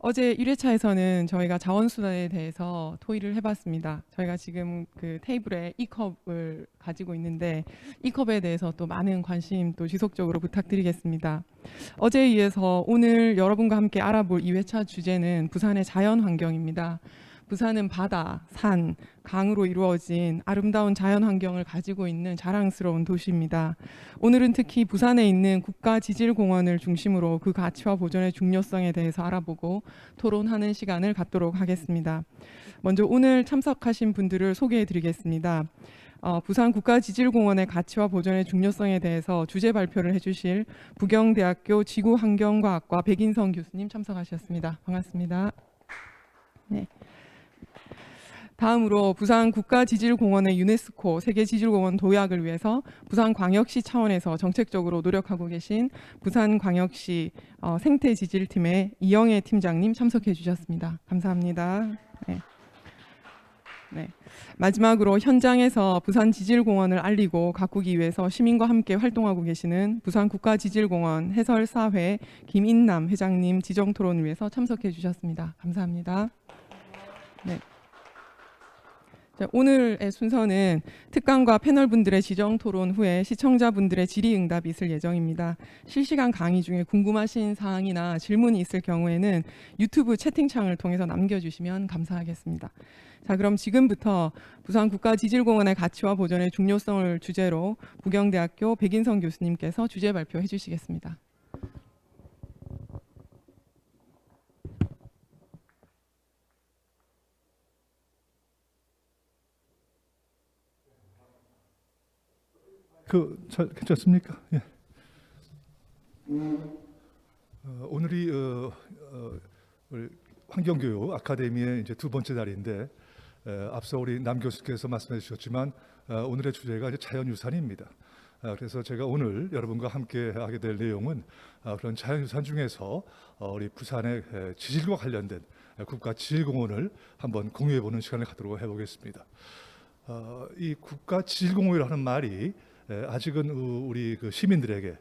어제 1회차에서는 저희가 자원순환에 대해서 토의를 해봤습니다. 저희가 지금 그 테이블에 이 컵을 가지고 있는데 이 컵에 대해서 또 많은 관심 또 지속적으로 부탁드리겠습니다. 어제에 이어서 오늘 여러분과 함께 알아볼 2회차 주제는 부산의 자연환경입니다. 부산은 바다, 산, 강으로 이루어진 아름다운 자연환경을 가지고 있는 자랑스러운 도시입니다. 오늘은 특히 부산에 있는 국가지질공원을 중심으로 그 가치와 보존의 중요성에 대해서 알아보고 토론하는 시간을 갖도록 하겠습니다. 먼저 오늘 참석하신 분들을 소개해 드리겠습니다. 부산 국가지질공원의 가치와 보존의 중요성에 대해서 주제 발표를 해주실 부경대학교 지구환경과학과 백인성 교수님 참석하셨습니다. 반갑습니다. 네. 다음으로 부산 국가지질공원의 유네스코 세계지질공원 도약을 위해서 부산광역시 차원에서 정책적으로 노력하고 계신 부산광역시 생태지질팀의 이영애 팀장님 참석해 주셨습니다. 감사합니다. 네. 네. 마지막으로 현장에서 부산지질공원을 알리고 가꾸기 위해서 시민과 함께 활동하고 계시는 부산국가지질공원 해설사회 김인남 회장님 지정토론을 위해서 참석해 주셨습니다. 감사합니다. 네. 자, 오늘의 순서는 특강과 패널분들의 지정 토론 후에 시청자분들의 질의응답이 있을 예정입니다. 실시간 강의 중에 궁금하신 사항이나 질문이 있을 경우에는 유튜브 채팅창을 통해서 남겨주시면 감사하겠습니다. 자, 그럼 지금부터 부산국가지질공원의 가치와 보존의 중요성을 주제로 부경대학교 백인성 교수님께서 주제 발표해 주시겠습니다. 괜찮습니까? 예. 오늘이 우리 환경교육 아카데미의 이제 두 번째 날인데 앞서 우리 남 교수께서 말씀해 주셨지만 오늘의 주제가 이제 자연유산입니다. 그래서 제가 오늘 여러분과 함께 하게 될 내용은 그런 자연유산 중에서 우리 부산의 지질과 관련된 국가지질공원을 한번 공유해보는 시간을 갖도록 해보겠습니다. 이 국가지질공원이라는 말이 아직은 우리 그 시민들에게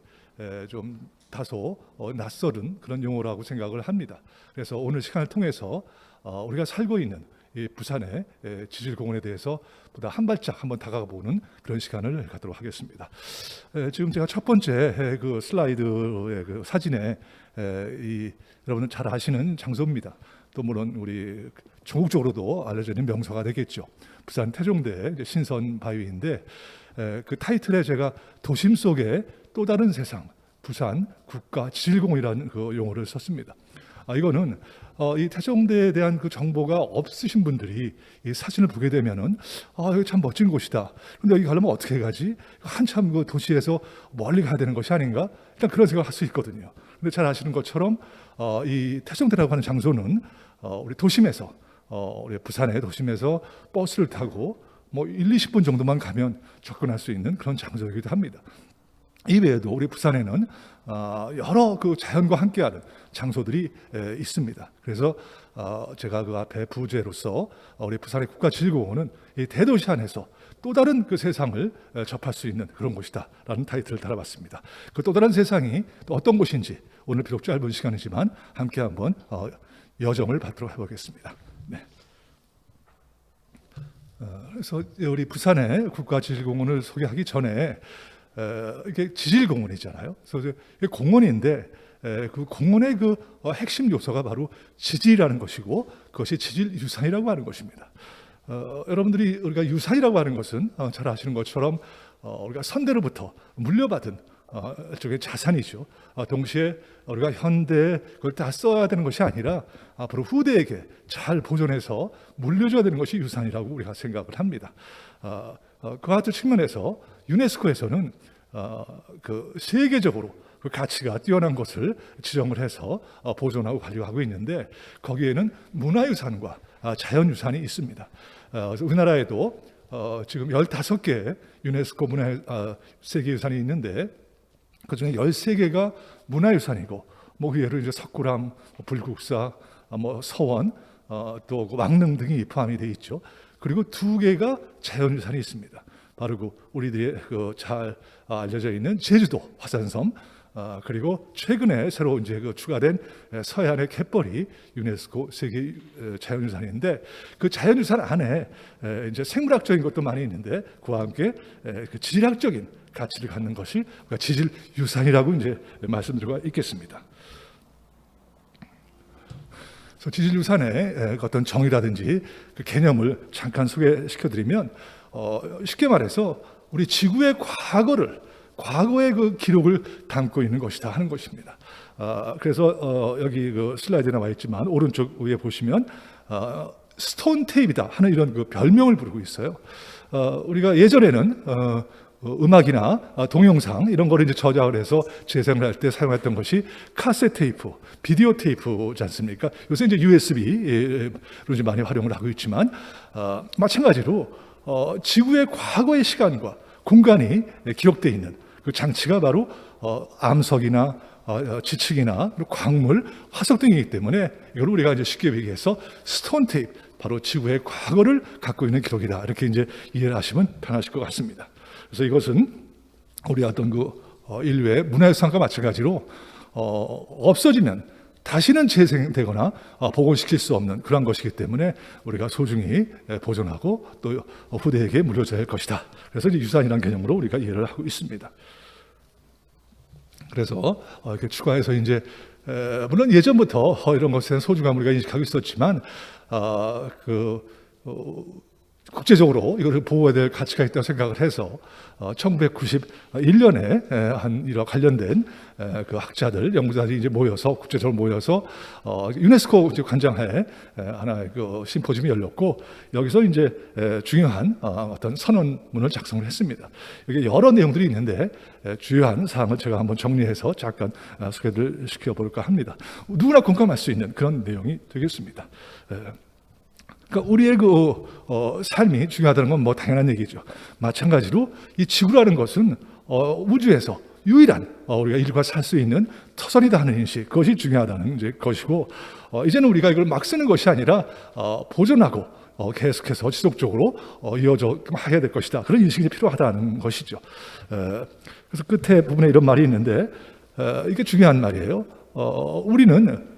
좀 다소 낯설은 그런 용어라고 생각을 합니다. 그래서 오늘 시간을 통해서 우리가 살고 있는 이 부산의 지질공원에 대해서 보다 한 발짝 한번 다가가보는 그런 시간을 갖도록 하겠습니다. 지금 제가 첫 번째 그 슬라이드의 그 사진에 여러분은 잘 아시는 장소입니다. 또 물론 우리 전국적으로도 알려져 있는 명소가 되겠죠. 부산 태종대 신선 바위인데 그 타이틀에 제가 도심 속의 또 다른 세상 부산 국가지질공원이라는 그 용어를 썼습니다. 이거는 이 태종대에 대한 그 정보가 없으신 분들이 이 사진을 보게 되면은 여기 참 멋진 곳이다. 근데 여기 가려면 어떻게 가지? 한참 그 도시에서 멀리 가야 되는 것이 아닌가? 일단 그런 생각을 할 수 있거든요. 근데 잘 아시는 것처럼 이 태종대라고 하는 장소는 우리 도심에서 우리 부산의 도심에서 버스를 타고 뭐 1, 20분 정도만 가면 접근할 수 있는 그런 장소이기도 합니다. 이외에도 우리 부산에는 여러 그 자연과 함께하는 장소들이 있습니다. 그래서 제가 그 앞에 부제로서 우리 부산의 국가지질공원은 이 대도시 안에서 또 다른 그 세상을 접할 수 있는 그런 곳이다라는 타이틀을 달아봤습니다. 그 또 다른 세상이 또 어떤 곳인지 오늘 비록 짧은 시간이지만 함께 한번 여정을 받도록 해보겠습니다. 네. 그래서 우리 부산의 국가지질공원을 소개하기 전에 이게 지질공원이잖아요. 그래서 공원인데 그 공원의 그 핵심 요소가 바로 지질이라는 것이고 그것이 지질유산이라고 하는 것입니다. 여러분들이 우리가 유산이라고 하는 것은 잘 아시는 것처럼 우리가 선대로부터 물려받은 일종의 자산이죠. 동시에 우리가 현대에 그걸 다 써야 되는 것이 아니라 앞으로 후대에게 잘 보존해서 물려줘야 되는 것이 유산이라고 우리가 생각을 합니다. 그와 같은 측면에서 유네스코에서는 그 세계적으로 그 가치가 뛰어난 것을 지정을 해서 보존하고 관리하고 있는데 거기에는 문화유산과 자연유산이 있습니다. 우리나라에도 지금 15개 유네스코 세계유산이 있는데 그중에 13개가 문화유산이고 뭐 예를 들어 석굴암, 불국사, 뭐 서원, 또 왕릉 등이 포함이 되어 있죠. 그리고 2개가 자연유산이 있습니다. 바로 그 우리들이 그 잘 알려져 있는 제주도 화산섬, 그리고 최근에 새로 이제 추가된 서해안의 갯벌이 유네스코 세계 자연유산인데 그 자연유산 안에 이제 생물학적인 것도 많이 있는데 그와 함께 그 지질학적인 가치를 갖는 것이 지질유산이라고 이제 말씀드리고 있겠습니다. 그래서 지질유산의 어떤 정의라든지 그 개념을 잠깐 소개시켜드리면 쉽게 말해서 우리 지구의 과거의 그 기록을 담고 있는 것이다 하는 것입니다. 그래서 여기 그 슬라이드에 나와 있지만 오른쪽 위에 보시면 스톤 테이프이다 하는 이런 그 별명을 부르고 있어요. 우리가 예전에는 음악이나 동영상 이런 거를 이제 저작을 해서 재생을 할 때 사용했던 것이 카세트 테이프, 비디오 테이프지 않습니까? 요새 이제 USB로 이제 많이 활용을 하고 있지만 마찬가지로 지구의 과거의 시간과 공간이 기록되어 있는 그 장치가 바로 암석이나 지층이나 광물, 화석 등이기 때문에 이걸 우리가 이제 쉽게 얘기해서 스톤 테이프, 바로 지구의 과거를 갖고 있는 기록이다. 이렇게 이제 이해를 하시면 편하실 것 같습니다. 그래서 이것은 우리 어떤 그 인류의 문화유산과 마찬가지로 없어지면 다시는 재생되거나 복원시킬 수 없는 그런 것이기 때문에 우리가 소중히 보존하고 또 후대에게 물려줘야 할 것이다. 그래서 이제 유산이라는 개념으로 우리가 이해를 하고 있습니다. 그래서 이렇게 추가해서 이제 물론 예전부터 이런 것에 대한 소중함을 우리가 인식하고 있었지만 국제적으로 이걸 보호해야 될 가치가 있다고 생각을 해서 1991년에 한 이런 관련된 그 학자들, 연구자들이 이제 모여서 국제적으로 모여서 유네스코 관장하에 하나의 그 심포지움이 열렸고 여기서 이제 중요한 어떤 선언문을 작성을 했습니다. 여기 여러 내용들이 있는데 주요한 사항을 제가 한번 정리해서 잠깐 소개를 시켜볼까 합니다. 누구나 공감할 수 있는 그런 내용이 되겠습니다. 그러니까 우리의 그 삶이 중요하다는 건 뭐 당연한 얘기죠. 마찬가지로 이 지구라는 것은 우주에서 유일한 우리가 인류가 살 수 있는 터전이다 하는 인식, 그것이 중요하다는 이제 것이고 이제는 우리가 이걸 막 쓰는 것이 아니라 보존하고 계속해서 지속적으로 이어져 해야 될 것이다. 그런 인식이 필요하다는 것이죠. 그래서 끝에 부분에 이런 말이 있는데 이게 중요한 말이에요. 우리는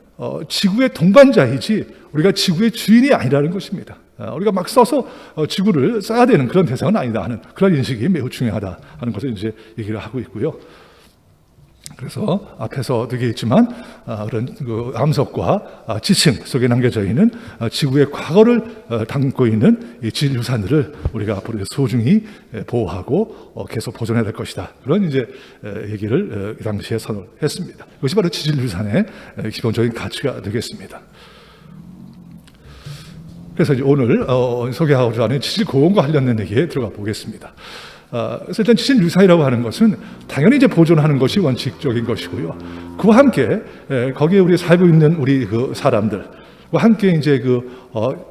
지구의 동반자이지 우리가 지구의 주인이 아니라는 것입니다. 우리가 막 써서 지구를 써야 되는 그런 대상은 아니다 하는 그런 인식이 매우 중요하다 하는 것을 이제 얘기를 하고 있고요. 그래서 앞에서 되게 있지만 그런 그 암석과 지층 속에 남겨져 있는 지구의 과거를 담고 있는 이 지질유산들을 우리가 앞으로 소중히 보호하고 계속 보존해야 될 것이다. 그런 이제 얘기를 이 당시에 선언했습니다. 이것이 바로 지질유산의 기본적인 가치가 되겠습니다. 그래서 이제 오늘 소개하고자 하는 지질공원과 관련된 얘기에 들어가 보겠습니다. 그래서 일단 지질유산이라고 하는 것은 당연히 이제 보존하는 것이 원칙적인 것이고요. 그와 함께 거기에 우리 살고 있는 우리 그 사람들과 함께 이제 그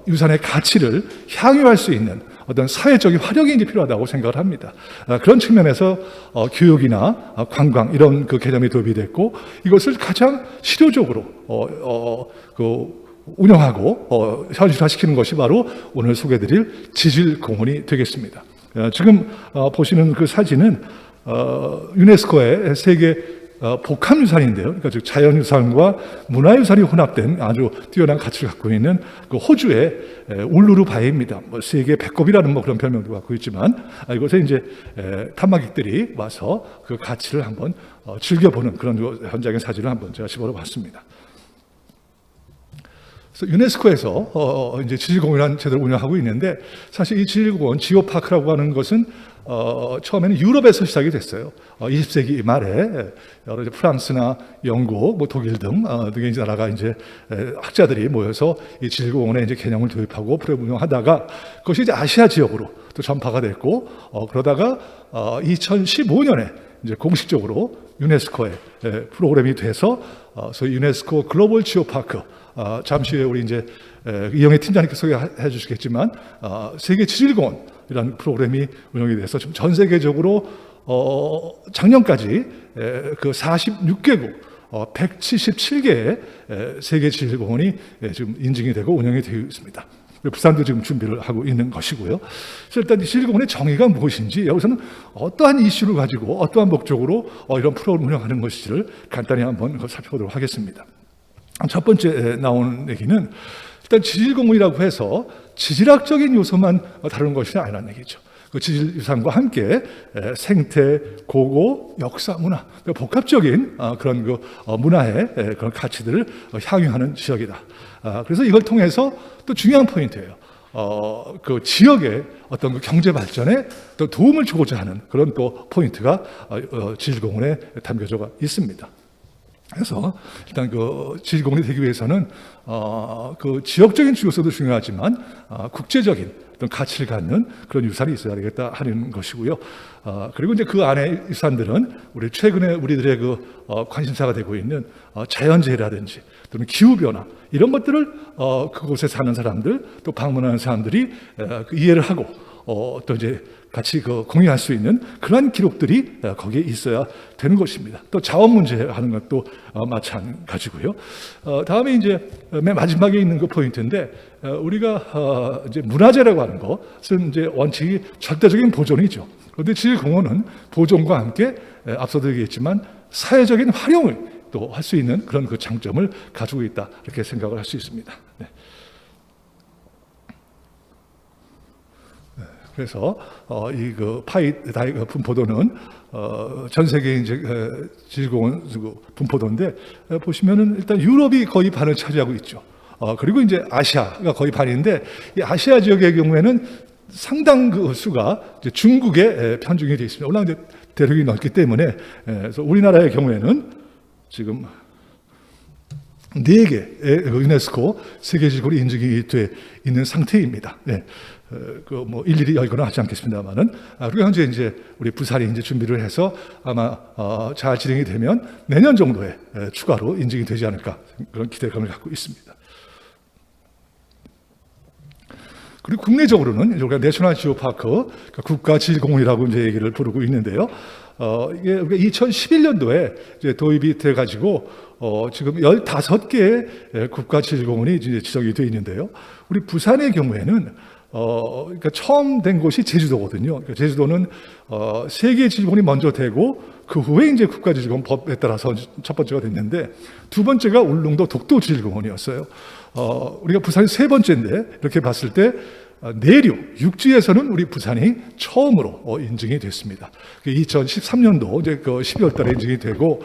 유산의 가치를 향유할 수 있는 어떤 사회적인 활용이 이제 필요하다고 생각을 합니다. 그런 측면에서 교육이나 관광 이런 그 개념이 도입이 됐고 이것을 가장 실효적으로 운영하고 현실화시키는 것이 바로 오늘 소개드릴 지질공원이 되겠습니다. 지금 보시는 그 사진은 유네스코의 세계 복합유산인데요. 그러니까 즉 자연유산과 문화유산이 혼합된 아주 뛰어난 가치를 갖고 있는 그 호주의 울루루 바위입니다. 세계 배꼽이라는 그런 별명도 갖고 있지만 이곳에 이제 탐방객들이 와서 그 가치를 한번 즐겨보는 그런 현장의 사진을 한번 제가 집어봤습니다. 그래서 유네스코에서 이제 지질공원이라는 제도를 운영하고 있는데 사실 이 지질공원 지오파크라고 하는 것은 처음에는 유럽에서 시작이 됐어요. 20세기 말에 여러 이제 프랑스나 영국, 독일 등의 이제 나라가 이제 학자들이 모여서 이 지질공원에 이제 개념을 도입하고 프로그램을 운영하다가 그것이 이제 아시아 지역으로 또 전파가 됐고 그러다가 2015년에 이제 공식적으로 유네스코의 프로그램이 돼서 소위 유네스코 글로벌 지오파크 잠시 후에 우리 이제 이영애 팀장님께 소개해 주시겠지만 세계 지질공원이라는 프로그램이 운영이 돼서 지금 전 세계적으로 작년까지 그 46개국 177개의 세계 지질공원이 지금 인증이 되고 운영이 되어 있습니다. 우리 부산도 지금 준비를 하고 있는 것이고요. 그래서 일단 이 지질공원의 정의가 무엇인지, 여기서는 어떠한 이슈를 가지고 어떠한 목적으로 이런 프로그램을 운영하는 것인지를 간단히 한번 살펴보도록 하겠습니다. 첫 번째 나오는 얘기는 일단 지질공원이라고 해서 지질학적인 요소만 다루는 것이 아니라는 얘기죠. 그 지질유산과 함께 생태, 고고, 역사, 문화, 복합적인 그런 그 문화의 그런 가치들을 향유하는 지역이다. 그래서 이걸 통해서 또 중요한 포인트예요. 그 지역의 어떤 그 경제 발전에 또 도움을 주고자 하는 그런 또 포인트가 지질공원에 담겨져 있습니다. 그래서 일단 그 지질공원이 되기 위해서는 그 지역적인 요소도 중요하지만 국제적인 어떤 가치를 갖는 그런 유산이 있어야 되겠다 하는 것이고요. 그리고 이제 그 안에 유산들은 우리 최근에 우리들의 그 관심사가 되고 있는 자연재해라든지 또는 기후 변화 이런 것들을 그곳에 사는 사람들 또 방문하는 사람들이 그 이해를 하고 또 이제 같이 그 공유할 수 있는 그러한 기록들이 거기에 있어야 되는 것입니다. 또 자원 문제 하는 것도 마찬가지고요. 다음에 이제 맨 마지막에 있는 그 포인트인데 우리가 이제 문화재라고 하는 것은 이제 원칙이 절대적인 보존이죠. 그런데 지질공원은 보존과 함께 앞서도 얘기했지만 사회적인 활용을 또 할 수 있는 그런 그 장점을 가지고 있다 이렇게 생각을 할 수 있습니다. 네. 그래서 이 그 파이 다이 분포도는 전 세계 이제 지질공원 분포도인데 보시면은 일단 유럽이 거의 반을 차지하고 있죠. 그리고 이제 아시아가 거의 반인데 이 아시아 지역의 경우에는 상당 그 수가 이제 중국에 편중이 되어 있습니다. 워낙 이제 대륙이 넓기 때문에 그래서 우리나라의 경우에는 지금 4개의 유네스코 세계지구로 인증이 돼 있는 상태입니다. 네. 그 뭐 일일이 열거는 하지 않겠습니다만은 그리고 현재 이제 우리 부산이 이제 준비를 해서 아마 잘 진행이 되면 내년 정도에 추가로 인증이 되지 않을까 그런 기대감을 갖고 있습니다. 그리고 국내적으로는 우리가 내셔널 지오파크 국가 지질공원이라고 이제 얘기를 부르고 있는데요. 이게 우리가 2011년도에 이제 도입이 돼 가지고 지금 15개의 국가 지질공원이 이제 지정이 되어 있는데요. 우리 부산의 경우에는 그러니까 처음 된 곳이 제주도거든요. 그러니까 제주도는 세계 지질공원이 먼저 되고 그 후에 이제 국가지질공원 법에 따라서 첫 번째가 됐는데 두 번째가 울릉도 독도 지질공원이었어요. 우리가 부산이 세 번째인데 이렇게 봤을 때 내륙 육지에서는 우리 부산이 처음으로 인증이 됐습니다. 2013년도 이제 그 12월 달에 인증이 되고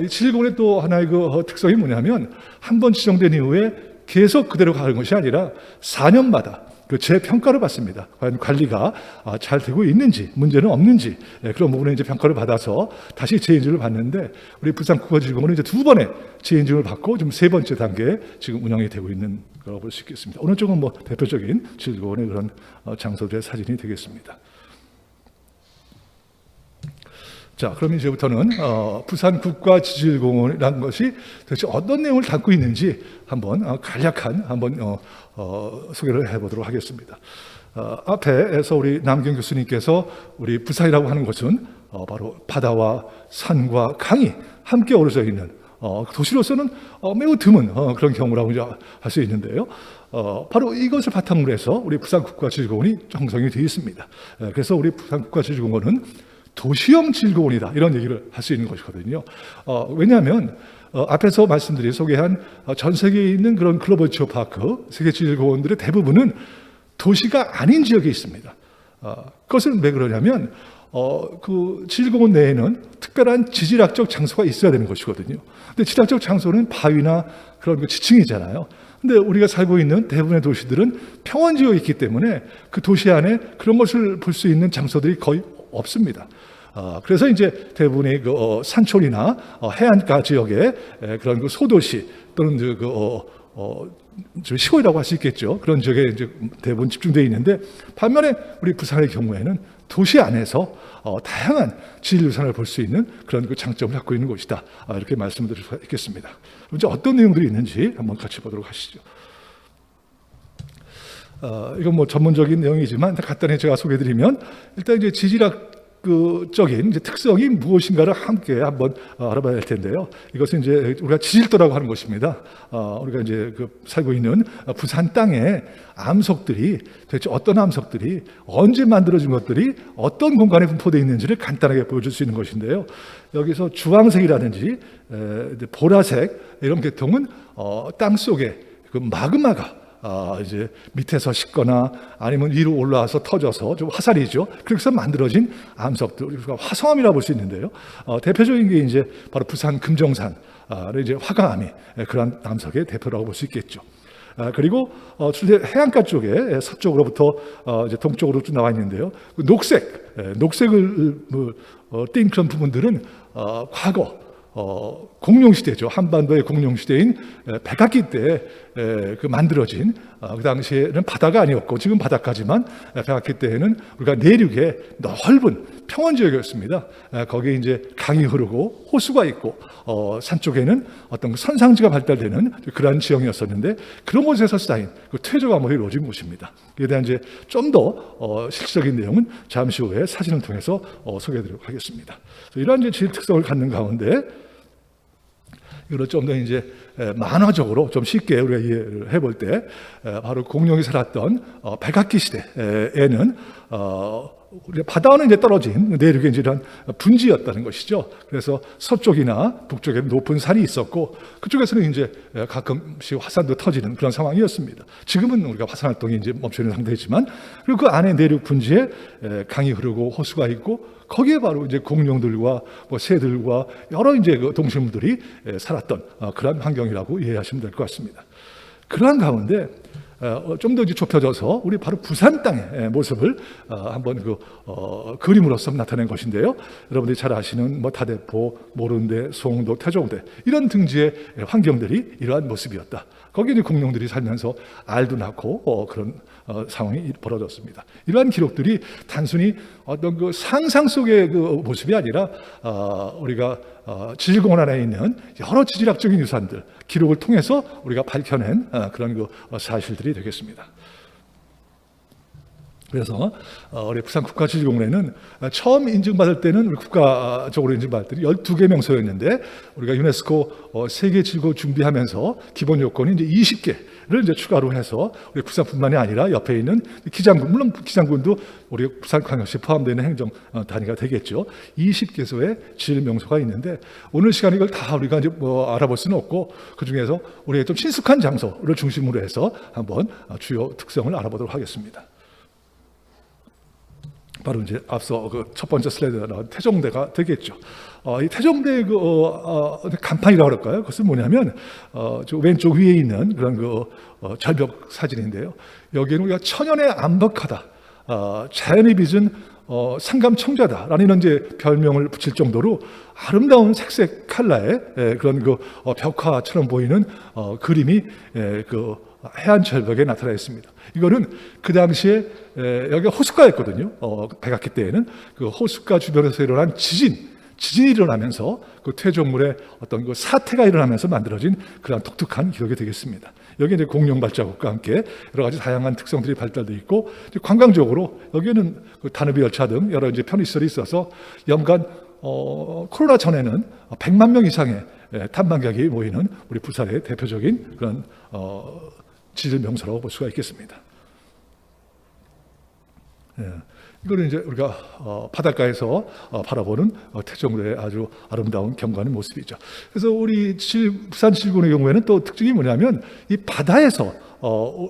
이 지질공원의 또 하나의 그 특성이 뭐냐면 한 번 지정된 이후에 계속 그대로 가는 것이 아니라 4년마다 그 재평가를 받습니다. 과연 관리가 잘 되고 있는지, 문제는 없는지 그런 부분에 이제 평가를 받아서 다시 재인증을 받는데 우리 부산 국가지질공원은 이제 2번의 재인증을 받고 지금 3번째 단계에 지금 운영이 되고 있는 거라고 볼 수 있겠습니다. 오늘 쪽은 뭐 대표적인 지질공원의 그런 장소들의 사진이 되겠습니다. 자, 그럼 이제부터는 부산 국가지질공원이라는 것이 도대체 어떤 내용을 담고 있는지 한번 간략한 한번 소개를 해보도록 하겠습니다. 앞에서 우리 남경 교수님께서 우리 부산이라고 하는 것은 바로 바다와 산과 강이 함께 어우러져 있는 도시로서는 매우 드문 그런 경우라고 할 수 있는데요. 바로 이것을 바탕으로 해서 우리 부산 국가지질공원이 형성이 되어 있습니다. 그래서 우리 부산 국가지질공원은 도시형 지질공원이다 이런 얘기를 할 수 있는 것이거든요. 왜냐하면 앞에서 말씀드린 소개한 전 세계에 있는 그런 글로벌 지오파크 세계 지질공원들의 대부분은 도시가 아닌 지역에 있습니다. 그것은 왜 그러냐면 그 지질공원 내에는 특별한 지질학적 장소가 있어야 되는 것이거든요. 근데 지질학적 장소는 바위나 그런 그 지층이잖아요. 근데 우리가 살고 있는 대부분의 도시들은 평원지역에 있기 때문에 그 도시 안에 그런 것을 볼 수 있는 장소들이 거의 없습니다. 그래서 이제 대부분의 그 산촌이나 해안가 지역의 그런 그 소도시 또는 좀 시골이라고 할 수 있겠죠. 그런 지역에 이제 대부분 집중되어 있는데 반면에 우리 부산의 경우에는 도시 안에서 다양한 지질유산을 볼 수 있는 그런 그 장점을 갖고 있는 곳이다. 이렇게 말씀드릴 수가 있겠습니다. 이제 어떤 내용들이 있는지 한번 같이 보도록 하시죠. 이건 뭐 전문적인 내용이지만 간단히 제가 소개해드리면 일단 이제 지질학 적인 이제 특성이 무엇인가를 함께 한번 알아봐야 할 텐데요. 이것은 이제 우리가 지질도라고 하는 것입니다. 우리가 이제 살고 있는 부산 땅에 암석들이 도대체 어떤 암석들이 언제 만들어진 것들이 어떤 공간에 분포되어 있는지를 간단하게 보여줄 수 있는 것인데요. 여기서 주황색이라든지 보라색 이런 계통은 땅 속에 그 마그마가 이제 밑에서 식거나 아니면 위로 올라와서 터져서 좀 화살이죠. 그래서 만들어진 암석들, 우리가 화성암이라고 볼 수 있는데요. 대표적인 게 이제 바로 부산 금정산, 이제 화강암이 그런 암석의 대표라고 볼 수 있겠죠. 그리고 해안가 쪽에 서쪽으로부터 이제 동쪽으로 쭉 나와 있는데요. 녹색을 띈 그런 부분들은 과거 공룡시대죠. 한반도의 공룡시대인 백악기 때 만들어진, 그 당시에는 바다가 아니었고 지금 바다까지만, 백악기 때에는 우리가 내륙에 넓은 평원지역이었습니다. 거기에 이제 강이 흐르고 호수가 있고 산 쪽에는 어떤 선상지가 발달되는 그러한 지형이었었는데, 그런 곳에서 쌓인 그 퇴적암으로 이루어진 곳입니다. 이에 대한 이제 좀 더 실질적인 내용은 잠시 후에 사진을 통해서 소개해드리도록 하겠습니다. 이러한 이제 질 특성을 갖는 가운데 이걸 좀 더 이제 만화적으로 좀 쉽게 우리가 이해를 해볼 때, 바로 공룡이 살았던 백악기 시대에는 우리가 바다와는 이제 떨어진 내륙에 이제 이런 분지였다는 것이죠. 그래서 서쪽이나 북쪽에 높은 산이 있었고, 그쪽에서는 이제 가끔씩 화산도 터지는 그런 상황이었습니다. 지금은 우리가 화산 활동이 이제 멈춰 있는 상태이지만, 그리고 그 안에 내륙 분지에 강이 흐르고 호수가 있고, 거기에 바로 이제 공룡들과 새들과 여러 이제 그 동식물들이 살았던 그런 환경이라고 이해하시면 될 것 같습니다. 그러한 가운데 좀 더 좁혀져서 우리 바로 부산 땅의 모습을 한번 그림으로서 나타낸 것인데요. 여러분들이 잘 아시는 다대포, 모른대, 송도, 태종대 이런 등지의 환경들이 이러한 모습이었다. 거기에 이제 공룡들이 살면서 알도 낳고 그런 상황이 벌어졌습니다. 이러한 기록들이 단순히 어떤 그 상상 속의 그 모습이 아니라 우리가 지질공원 안에 있는 여러 지질학적인 유산들 기록을 통해서 우리가 밝혀낸 그런 그 사실들이 되겠습니다. 그래서 우리 부산 국가지질공원에는 처음 인증받을 때는 우리 국가적으로 인증받을 때 12개 명소였는데, 우리가 유네스코 세계 지구 준비하면서 기본 요건이 이제 20개를 이제 추가로 해서 우리 부산뿐만이 아니라 옆에 있는 기장군, 물론 기장군도 우리 부산광역시 포함되는 행정 단위가 되겠죠. 20개소의 지질 명소가 있는데, 오늘 시간에 이걸 다 우리가 이제 알아볼 수는 없고, 그 중에서 우리가 좀 친숙한 장소를 중심으로 해서 한번 주요 특성을 알아보도록 하겠습니다. 바로 이제 앞서 그 첫 번째 슬라이드에 나온 태종대가 되겠죠. 이 태종대 간판이라고 그럴까요? 그것은 뭐냐면 저 왼쪽 위에 있는 그런 절벽 사진인데요. 여기는 우리가 천연의 암벽하다, 자연이 빚은 상감청자다라는 이제 별명을 붙일 정도로 아름다운 색색 컬러의 그런 벽화처럼 보이는 그림이 해안 절벽에 나타나 있습니다. 이거는 그 당시에 여기가 호숫가였거든요. 백악기 때에는 그 호숫가 주변에서 일어난 지진이 일어나면서 그 퇴적물의 어떤 그 사태가 일어나면서 만들어진 그런 독특한 기록이 되겠습니다. 여기 이제 공룡 발자국과 함께 여러 가지 다양한 특성들이 발달되어 있고, 관광적으로 여기는 그 다누비 열차 등 여러 이제 편의시설이 있어서 연간 코로나 전에는 100만 명 이상의 탐방객이 모이는 우리 부산의 대표적인 그런 지질 명소라고 볼 수가 있겠습니다. 이거는 이제 우리가 바닷가에서 바라보는 태종대의 아주 아름다운 경관의 모습이죠. 그래서 우리 부산 지질공원의 경우에는 또 특징이 뭐냐면, 이 바다에서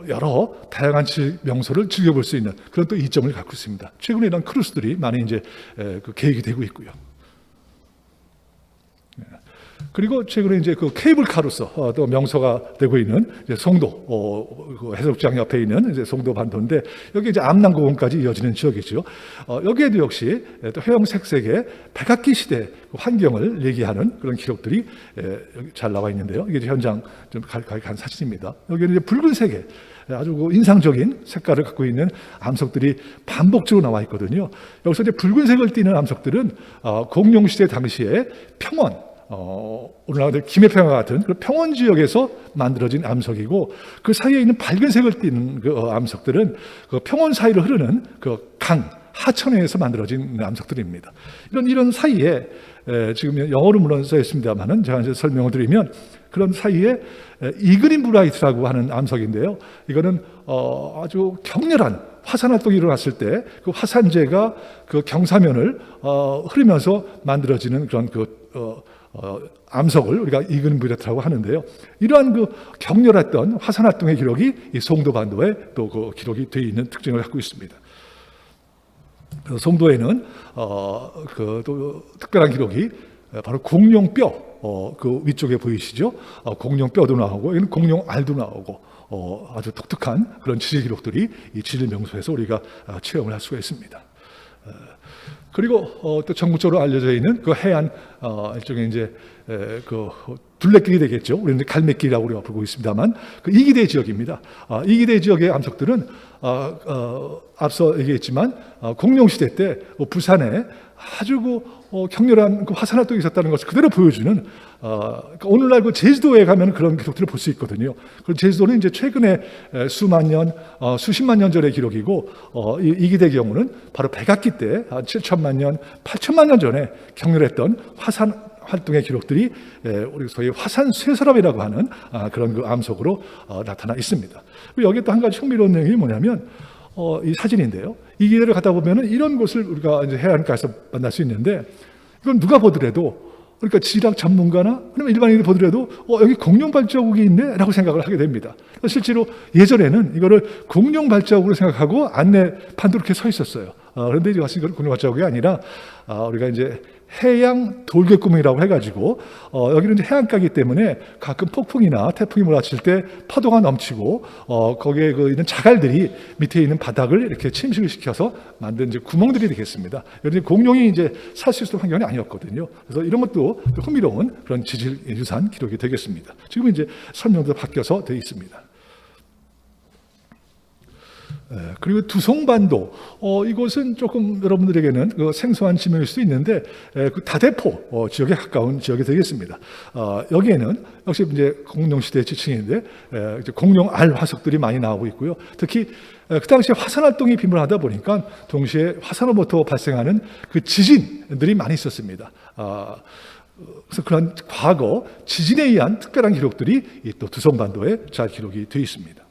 여러 다양한 지질 명소를 즐겨볼 수 있는 그런 또 이점을 갖고 있습니다. 최근에 이런 크루스들이 많이 이제 계획이 되고 있고요. 그리고 최근에 이제 그 케이블카로서 또 명소가 되고 있는 이제 송도, 그 해수욕장 옆에 있는 이제 송도 반도인데, 여기 이제 암남고원까지 이어지는 지역이죠. 여기에도 역시 또 회용색색의 백악기 시대 환경을 얘기하는 그런 기록들이 여기 잘 나와 있는데요. 이게 현장 좀 간 사진입니다. 여기는 이제 붉은색의 아주 인상적인 색깔을 갖고 있는 암석들이 반복적으로 나와 있거든요. 여기서 이제 붉은색을 띠는 암석들은 공룡시대 당시에 평원, 우리나라 김해평화 같은 그 평원 지역에서 만들어진 암석이고, 그 사이에 있는 밝은색을 띠는 그 암석들은 그 평원 사이를 흐르는 그 강, 하천에서 만들어진 암석들입니다. 이런 사이에 지금 영어로 물론 써 있습니다만은 제가 이제 설명을 드리면 그런 사이에 이그린브라이트라고 하는 암석인데요. 이거는 아주 격렬한 화산 활동이 일어났을 때 그 화산재가 그 경사면을 흐르면서 만들어지는 그런 암석을 우리가 이그린브라이트라고 하는데요. 이러한 그 격렬했던 화산 활동의 기록이 이 송도 반도에 또 그 기록이 되어 있는 특징을 갖고 있습니다. 그 송도에는 또 특별한 기록이 바로 공룡뼈, 그 위쪽에 보이시죠? 공룡뼈도 나오고, 이건 공룡알도 나오고, 아주 독특한 그런 지질 기록들이 이 지질 명소에서 우리가 체험을 할 수가 있습니다. 그리고 또 전국적으로 알려져 있는 그 해안 일종의 이제 그 둘레길이 되겠죠. 우리는 갈매길이라고 우리가 부르고 있습니다만 그 이기대 지역입니다. 이기대 지역의 암석들은 앞서 얘기했지만 공룡 시대 때 부산에 아주 격렬한 그 화산 활동이 있었다는 것을 그대로 보여주는 그러니까 오늘날 그 제주도에 가면 그런 기록들을 볼 수 있거든요. 그 제주도는 이제 최근에 수만 년, 수십만 년 전의 기록이고 이기대 경우는 바로 백악기 때 7천만 년, 8천만 년 전에 격렬했던 화산 활동의 기록들이 우리 소위 화산 쇠설압이라고 하는 그런 그 암석으로 나타나 있습니다. 여기에 또 한 가지 흥미로운 내용이 뭐냐면 이 사진인데요. 이 길을 가다 보면은 이런 곳을 우리가 이제 해안가에서 만날 수 있는데 이건 누가 보더라도 그러니까 지리학 전문가나 아니면 일반인이 보더라도 여기 공룡 발자국이 있네라고 생각을 하게 됩니다. 실제로 예전에는 이거를 공룡 발자국으로 생각하고 안내판도 이렇게 서 있었어요. 그런데 이제 이건 공룡 발자국이 아니라 우리가 이제 해양 돌개구멍이라고 해가지고 여기는 이제 해안가이기 때문에 가끔 폭풍이나 태풍이 몰아칠 때 파도가 넘치고 거기에 있는 자갈들이 밑에 있는 바닥을 이렇게 침식을 시켜서 만든 이제 구멍들이 되겠습니다. 여기 공룡이 이제 살 수 있는 환경이 아니었거든요. 그래서 이런 것도 흥미로운 그런 지질 유산 기록이 되겠습니다. 지금 이제 설명도 바뀌어서 되어 있습니다. 그리고 두송반도 이곳은 조금 여러분들에게는 그 생소한 지명일 수도 있는데 그 다대포 지역에 가까운 지역이 되겠습니다. 여기에는 역시 이제 공룡 시대 지층인데 이제 공룡알 화석들이 많이 나오고 있고요. 특히 그 당시에 화산 활동이 빈번하다 보니까 동시에 화산으로부터 발생하는 그 지진들이 많이 있었습니다. 그래서 그런 과거 지진에 의한 특별한 기록들이 또 두송반도에 잘 기록이 되어 있습니다.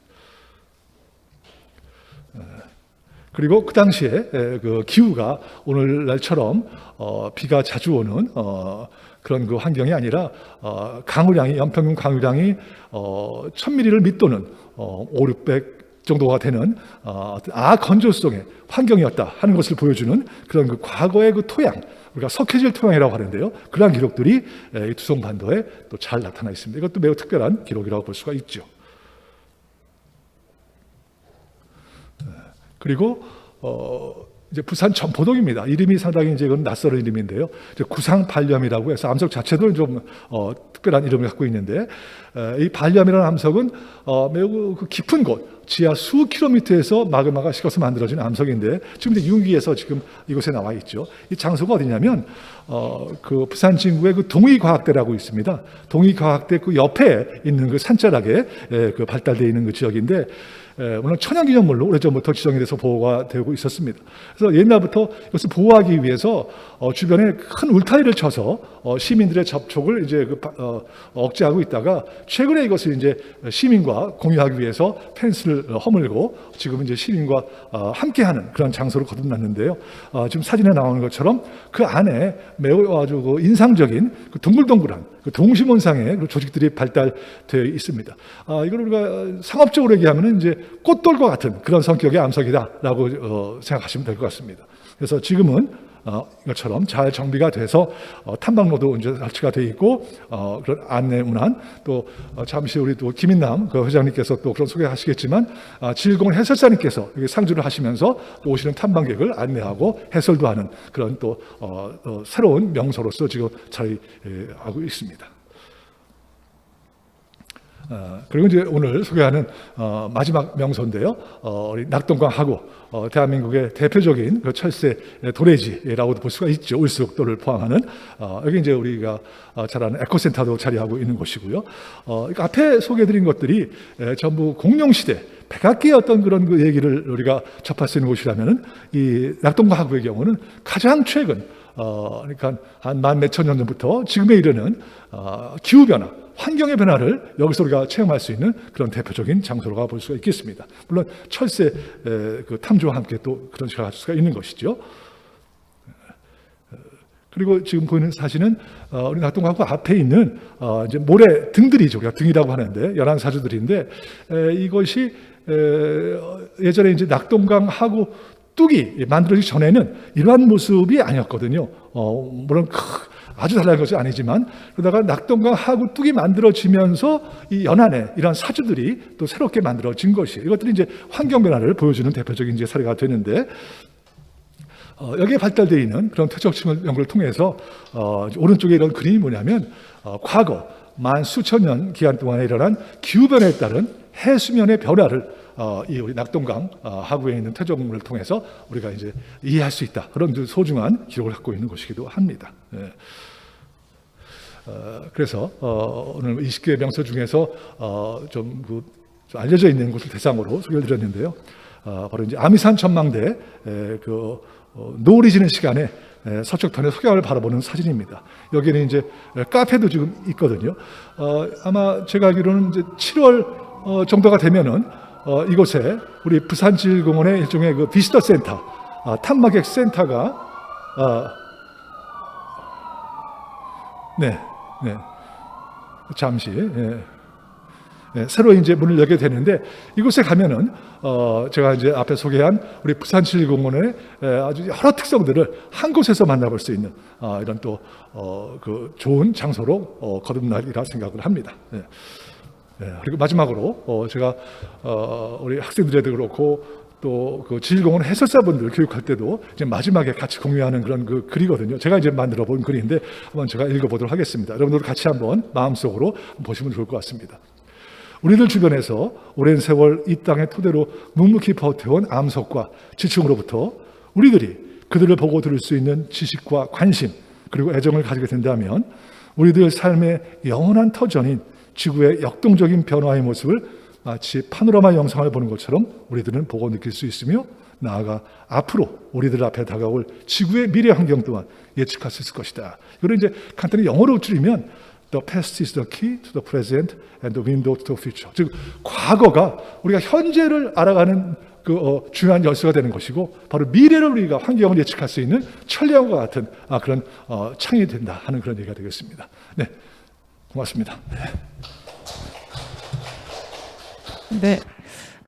그리고 그 당시에 그 기후가 오늘날처럼 비가 자주 오는 그런 그 환경이 아니라 강우량이 연평균 강우량이 1000mm를 밑도는 500-600 정도가 되는 건조성의 환경이었다 하는 것을 보여주는 그런 그 과거의 그 토양, 우리가 석회질 토양이라고 하는데요. 그러한 기록들이 이 두송반도에 또 잘 나타나 있습니다. 이것도 매우 특별한 기록이라고 볼 수가 있죠. 그리고 이제 부산 전포동입니다. 이름이 상당히 이제 이건 낯설은 이름인데요. 이제 구상발염이라고 해서 암석 자체도 좀 특별한 이름을 갖고 있는데 이 발염이라는 암석은 매우 그 깊은 곳, 지하 수 킬로미터에서 마그마가 식어서 만들어진 암석인데 지금 이제 유기에서 지금 이곳에 나와 있죠. 이 장소가 어디냐면 그 부산 진구의 그 동의과학대라고 있습니다. 동의과학대 그 옆에 있는 그 산자락에 그 발달되어 있는 그 지역인데 물론 천연기념물로 오래전부터 지정이 돼서 보호가 되고 있었습니다. 그래서 옛날부터 이것을 보호하기 위해서 주변에 큰 울타리를 쳐서 시민들의 접촉을 이제 억제하고 있다가 최근에 이것을 이제 시민과 공유하기 위해서 펜스를 허물고 지금 이제 시민과 함께하는 그런 장소로 거듭났는데요. 지금 사진에 나오는 것처럼 그 안에 매우 아주 그 인상적인 그 동글동글한 그 동심원상의 그 조직들이 발달되어 있습니다. 이걸 우리가 상업적으로 얘기하면 이제 꽃돌과 같은 그런 성격의 암석이다라고 생각하시면 될 것 같습니다. 그래서 지금은 이것처럼 잘 정비가 돼서 탐방로도 이제 설치가 되어 있고 그런 안내 문안 또 잠시 우리 또 김인남 그 회장님께서 또 그런 소개하시겠지만 질공을 해설사님께서 상주를 하시면서 또 오시는 탐방객을 안내하고 해설도 하는 그런 또 새로운 명소로서 지금 자리하고 있습니다. 그리고 이제 오늘 소개하는 마지막 명소인데요. 우리 낙동강하고 대한민국의 대표적인 그 철새 도래지라고도 볼 수가 있죠. 울수록도를 포함하는 여기 이제 우리가 잘 아는 에코센터도 자리하고 있는 곳이고요. 앞에 소개해드린 것들이 전부 공룡 시대 백악기의 어떤 그런 그 얘기를 우리가 접할 수 있는 곳이라면은 이 낙동강하구의 경우는 가장 최근 그러니까 한 만 몇천 년 전부터 지금에 이르는 기후 변화, 환경의 변화를 여기서 우리가 체험할 수 있는 그런 대표적인 장소로가 볼 수가 있겠습니다. 물론 철새 그 탐조와 함께 또 그런 시각을 가질 수가 있는 것이죠. 그리고 지금 보이는 사진은 우리 낙동강하구 앞에 있는 이제 모래 등들이죠. 우리가 등이라고 하는데 연안 사주들인데 이것이 예전에 이제 낙동강하구 뚝이 만들어지기 전에는 이러한 모습이 아니었거든요. 물론 아주 달라진 것은 아니지만 그러다가 낙동강하구 뚝이 만들어지면서 이 연안에 이러한 사주들이 또 새롭게 만들어진 것이에요. 이것들이 이제 환경 변화를 보여주는 대표적인 이제 사례가 되는데. 여기에 발달되어 있는 그런 퇴적층 연구를 통해서 오른쪽에 이런 그림이 뭐냐면 과거 만 수천 년 기간 동안에 일어난 기후 변화에 따른 해수면의 변화를 이 우리 낙동강 하구에 있는 퇴적물을 통해서 우리가 이제 이해할 수 있다. 그런 소중한 기록을 갖고 있는 것이기도 합니다. 예. 그래서 오늘 20개 명소 중에서 좀 알려져 있는 곳을 대상으로 소개를 드렸는데요. 바로 이제 아미산 전망대 노을이 지는 시간에 서쪽편의 석양을 바라보는 사진입니다. 여기는 이제 카페도 지금 있거든요. 아마 제가 알기로는 이제 7월 정도가 되면은 이곳에 우리 부산지질공원의 일종의 그 비지터 센터, 탐막객 센터가 잠시 새로 이제 문을 열게 되는데 이곳에 가면은 제가 이제 앞에 소개한 우리 부산지질공원의 아주 여러 특성들을 한 곳에서 만나볼 수 있는 이런 또 그 좋은 장소로 거듭날이라 생각을 합니다. 그리고 마지막으로 제가 우리 학생들에도 그렇고 또 그 지질공원 해설사분들 교육할 때도 이제 마지막에 같이 공유하는 그런 그 글이거든요. 제가 이제 만들어 본 글인데 한번 제가 읽어보도록 하겠습니다. 여러분들 같이 한번 마음속으로 보시면 좋을 것 같습니다. 우리들 주변에서 오랜 세월 이 땅의 토대로 묵묵히 버텨온 암석과 지층으로부터 우리들이 그들을 보고 들을 수 있는 지식과 관심 그리고 애정을 가지게 된다면 우리들 삶의 영원한 터전인 지구의 역동적인 변화의 모습을 마치 파노라마 영상을 보는 것처럼 우리들은 보고 느낄 수 있으며 나아가 앞으로 우리들 앞에 다가올 지구의 미래 환경 또한 예측할 수 있을 것이다. 이걸 이제 간단히 영어로 줄이면 The past is the key to the present and the window to the future. 즉 과거가 우리가 현재를 알아가는 그 중요한 열쇠가 되는 것이고 바로 미래를 우리가 환경을 예측할 수 있는 천리안과 같은 그런 창이 된다 하는 그런 얘기가 되겠습니다. 네, 고맙습니다. 네.